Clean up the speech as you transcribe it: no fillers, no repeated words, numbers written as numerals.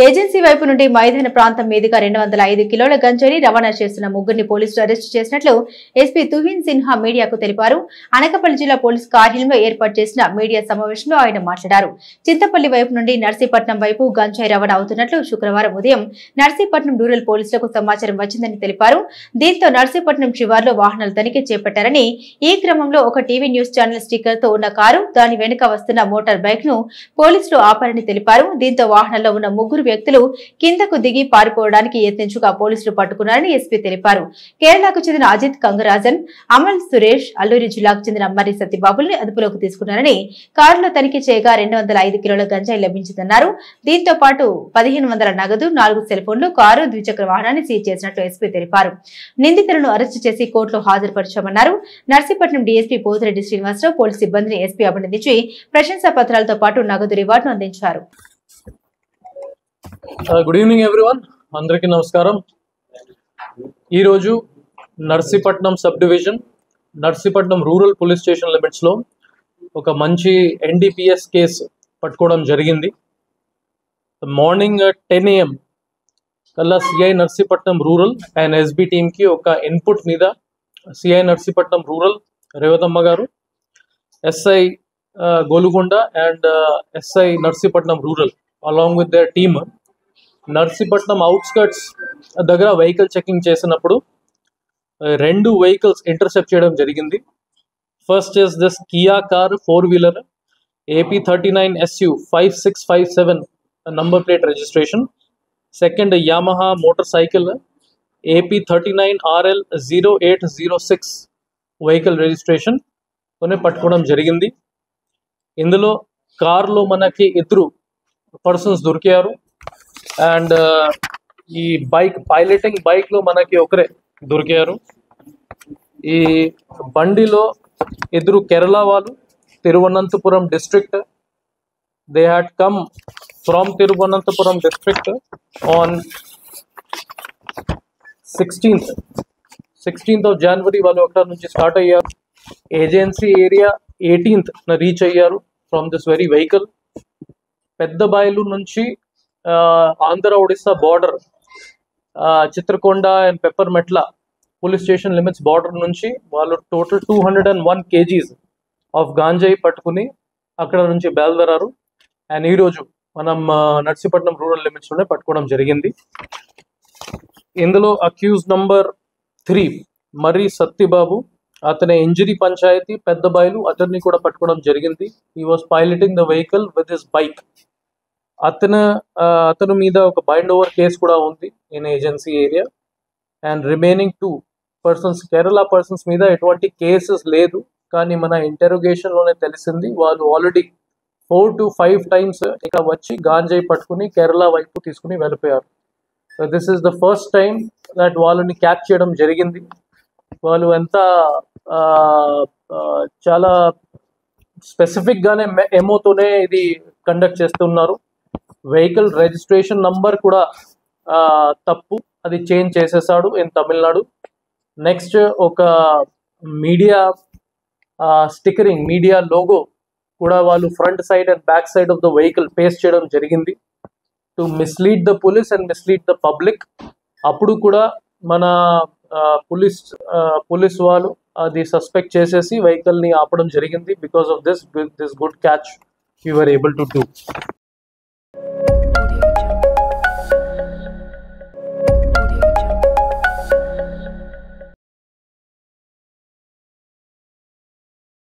Agency వైపు నుండి మైదాన ప్రాంతం మీదుగా 205 కిలోల గంజాయిని రవాణా చేస్తున్న ముగ్గురిని పోలీసులు అరెస్టు చేసినట్లు ఎస్పీ తుహిన్ సిన్హా మీడియాకు తెలిపారు. అనకాపల్లి జిల్లా పోలీసు కార్యాలయంలో ఏర్పాటు చేసిన మీడియా సమావేశంలో ఆయన మాట్లాడారు. చింతపల్లి వైపు నుండి నర్సీపట్నం వైపు గంజాయి రవాణా అవుతున్నట్లు శుక్రవారం ఉదయం నర్సీపట్నం రూరల్ పోలీసులకు సమాచారం వచ్చిందని తెలిపారు. దీంతో నర్సీపట్నం శివార్లో వాహనాలు తనిఖీ చేపట్టారని, ఈ క్రమంలో ఒక టీవీ న్యూస్ ఛానల్ స్టిక్కర్ తో ఉన్న కారు, దాని వెనుక వస్తున్న మోటార్ బైక్ ను పోలీసులు ఆపారని తెలిపారు. దీంతో వాహనంలో ఉన్న ముగ్గురు వ్యక్తులు కిందకు దిగి పారిపోవడానికి యత్నించగా పోలీసులు పట్టుకున్నారని ఎస్పీ తెలిపారు. కేరళకు చెందిన అజిత్ కంగరాజన్, అమల్ సురేష్, అల్లూరి జిల్లాకు చెందిన మర్రి సత్యబాబుల్ని అదుపులోకి తీసుకున్నారని, కారులో తనిఖీ చేయగా 205 కిలోల గంజాయి లభించిందన్నారు. దీంతో పాటు 1500 నగదు, 4 సెల్ ఫోన్లు, కారు, ద్విచక్ర వాహనాన్ని సీజ్ చేసినట్లు ఎస్పీ తెలిపారు. నిందితులను అరెస్టు చేసి కోర్టులో హాజరుపరిచామన్నారు. నర్సీపట్నం డీఎస్పీ పోతిరెడ్డి శ్రీనివాసరావు పోలీసు సిబ్బందిని ఎస్పీ అభినందించి ప్రశంసా పత్రాలతో పాటు నగదు రివార్డును అందించారు. గుడ్ ఈవినింగ్ ఎవ్రీవన్, అందరికీ నమస్కారం. ఈరోజు Narsipatnam sub division, Narsipatnam rural police station లిమిట్స్లో ఒక మంచి ఎన్డీపీఎస్ కేసు పట్టుకోవడం జరిగింది. మార్నింగ్ 10 AM కల్లా CI Narsipatnam rural and SB టీమ్కి ఒక ఇన్పుట్ మీద CI Narsipatnam rural Revathamma garu, SI Golugonda and SI Narsipatnam rural along with their team Narsipatnam outskirts దగ్గర వెహికల్ చెకింగ్ చేసినప్పుడు 2 వెహికల్స్ ఇంటర్సెప్ట్ చేయడం జరిగింది. First is this Kia car 4-wheeler AP39SU 5657 number plate registration. Second యామహా motor cycle AP39RL 0806 vehicle registration తోనే పట్టుకోవడం జరిగింది. ఇందులో కార్లో మనకి 2 పర్సన్స్ దొరికారు అండ్ ఈ పైలటింగ్ బైక్ లో మనకి ఒకరే దొరికారు. ఈ బండిలో 2 కేరళ వాళ్ళు, Thiruvananthapuram district. They had come from Thiruvananthapuram district on 16th of January వాళ్ళు అక్కడ నుంచి స్టార్ట్ అయ్యారు. ఏజెన్సీ ఏరియా 18th రీచ్ అయ్యారు from this very vehicle. Pedda Bayalu నుంచి Andhra Odisha border, Chitrakonda and Peppermetla police station limits border నుంచి వాళ్ళు టోటల్ 201 kgs ఆఫ్ గాంజాయి పట్టుకుని అక్కడ నుంచి బయలుదేరారు. అండ్ ఈరోజు మనం నర్సీపట్నం రూరల్ లిమిట్స్లోనే పట్టుకోవడం జరిగింది. ఇందులో అక్యూజ్ నంబర్ 3 మర్రి సత్యబాబు, అతని ఇంజరీ పంచాయతీ పెద్ద బాయలు, అతన్ని కూడా పట్టుకోవడం జరిగింది. He was piloting the vehicle with his bike. అతను మీద ఒక బైండ్ ఓవర్ కేసు కూడా ఉంది in agency area. And remaining 2 persons Kerala persons మీద ఎటువంటి కేసెస్ లేదు, కానీ మన ఇంటరోగేషన్లోనే తెలిసింది వాళ్ళు ఆల్రెడీ 4 to 5 times ఇక్కడ వచ్చి గాంజాయి పట్టుకుని కేరళ వైపు తీసుకుని వెళ్ళిపోయారు. So this is the first time that వాళ్ళని క్యాచ్ చేయడం జరిగింది. వాళ్ళు ఎంత చాలా స్పెసిఫిక్గానే ఎమోతోనే ఇది కండక్ట్ చేస్తున్నారు. వెహికల్ రిజిస్ట్రేషన్ నంబర్ కూడా తప్పు, అది చేంజ్ చేసేసాడు ఇన్ తమిళనాడు. నెక్స్ట్ ఒక మీడియా స్టిక్కరింగ్, మీడియా లోగో కూడా వాళ్ళు front side and back side of the vehicle paste చేయడం జరిగింది to mislead the police and mislead the public. అప్పుడు కూడా మన పోలీస్ వాళ్ళు అది సస్పెక్ట్ చేసేసి వెహికల్ని ఆపడం జరిగింది. Because of this good catch we were able to do.